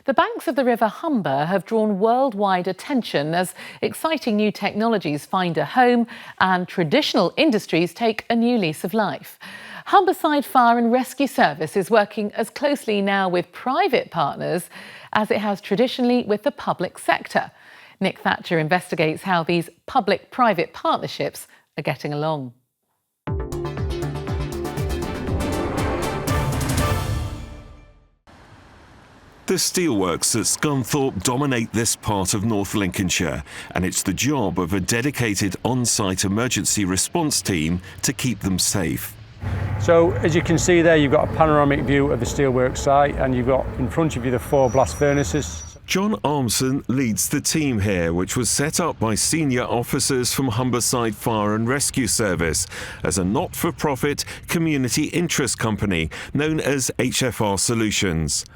The banks of the River Humber have drawn worldwide attention as exciting new technologies find a home and traditional industries take a new lease of life. Humberside Fire and Rescue Service is working as closely now with private partners as it has traditionally with the public sector. Nick Thatcher investigates how these public-private partnerships are getting along. The steelworks at Scunthorpe dominate this part of North Lincolnshire, and it's the job of a dedicated on-site emergency response team to keep them safe. So as you can see there, you've got a panoramic view of the steelworks site, and you've got in front of you the 4 blast furnaces. John Armson leads the team here, which was set up by senior officers from Humberside Fire and Rescue Service as a not-for-profit community interest company known as HFR Solutions.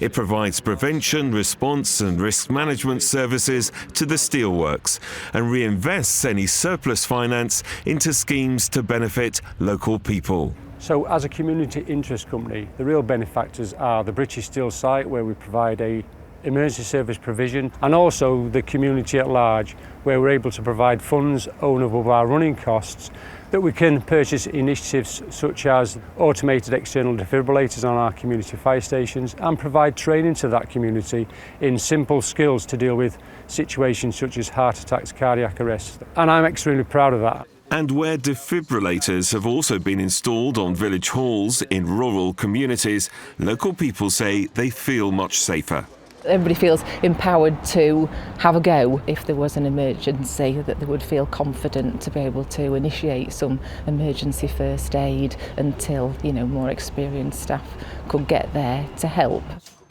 It provides prevention, response and risk management services to the steelworks and reinvests any surplus finance into schemes to benefit local people. So as a community interest company, the real benefactors are the British Steel site, where we provide a emergency service provision, and also the community at large, where we're able to provide funds over and above our running costs that we can purchase initiatives such as automated external defibrillators on our community fire stations and provide training to that community in simple skills to deal with situations such as heart attacks, cardiac arrest. And I'm extremely proud of that. And where defibrillators have also been installed on village halls in rural communities, local people say they feel much safer. Everybody feels empowered to have a go if there was an emergency, that they would feel confident to be able to initiate some emergency first aid until, more experienced staff could get there to help.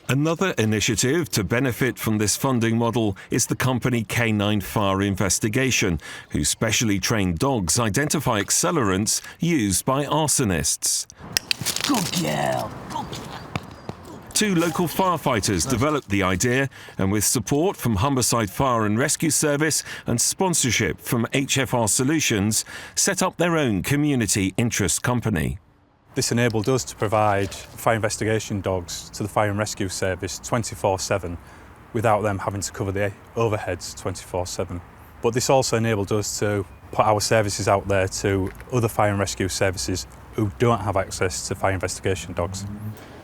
Another initiative to benefit from this funding model is the company K9 Fire Investigation, whose specially trained dogs identify accelerants used by arsonists. Good girl. 2 local firefighters developed the idea, and with support from Humberside Fire and Rescue Service and sponsorship from HFR Solutions, set up their own community interest company. This enabled us to provide fire investigation dogs to the Fire and Rescue Service 24/7 without them having to cover the overheads 24/7. But this also enabled us to put our services out there to other fire and rescue services who don't have access to fire investigation dogs.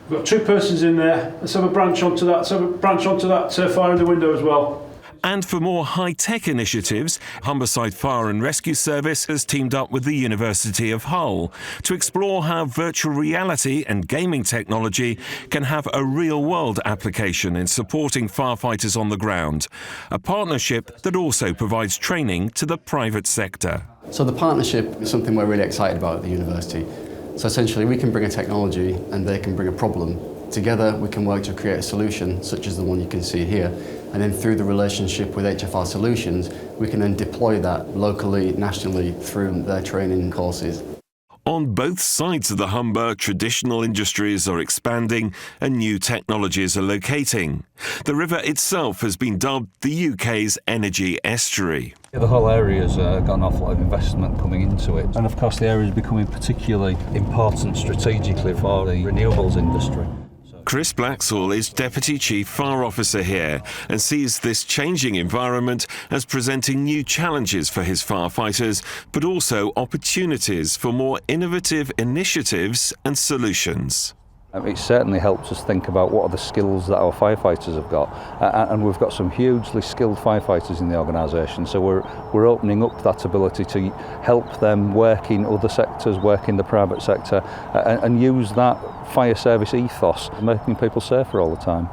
We've got 2 persons in there. Let's have a branch onto that. Fire in the window as well. And for more high-tech initiatives, Humberside Fire and Rescue Service has teamed up with the University of Hull to explore how virtual reality and gaming technology can have a real-world application in supporting firefighters on the ground, a partnership that also provides training to the private sector. So the partnership is something we're really excited about at the university. So essentially we can bring a technology and they can bring a problem. Together we can work to create a solution such as the one you can see here, and then through the relationship with HFR Solutions we can then deploy that locally, nationally through their training courses. On both sides of the Humber, traditional industries are expanding and new technologies are locating. The river itself has been dubbed the UK's energy estuary. The whole area's got an awful lot of investment coming into it, and of course the area is becoming particularly important strategically for the renewables industry. Chris Blacksell is Deputy Chief Fire Officer here and sees this changing environment as presenting new challenges for his firefighters, but also opportunities for more innovative initiatives and solutions. It certainly helps us think about what are the skills that our firefighters have got, and we've got some hugely skilled firefighters in the organisation, so we're opening up that ability to help them work in other sectors, work in the private sector, and use that fire service ethos, making people safer all the time.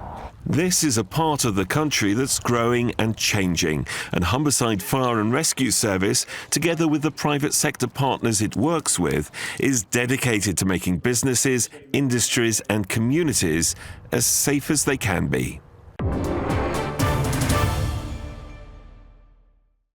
This is a part of the country that's growing and changing, and Humberside Fire and Rescue Service, together with the private sector partners it works with, is dedicated to making businesses, industries and communities as safe as they can be.